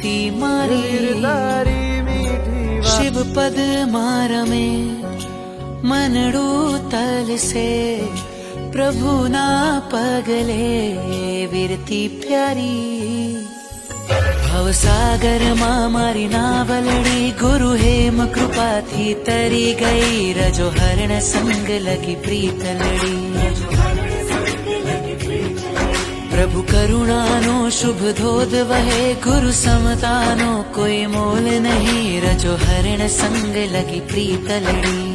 कीर्ति मारी शिव पद मारमे मनडू तल से प्रभु ना पगले वीरती प्यारी भवसागर मारी नावलड़ी गुरु हेम कृपा थी तरी गई रजो हरण संग लगी प्रीत लड़ी प्रभु करुणा नो शुभ धोध वहे गुरु समता नो कोई मोल नहीं रजो हरण संग लगी प्रीत लड़ी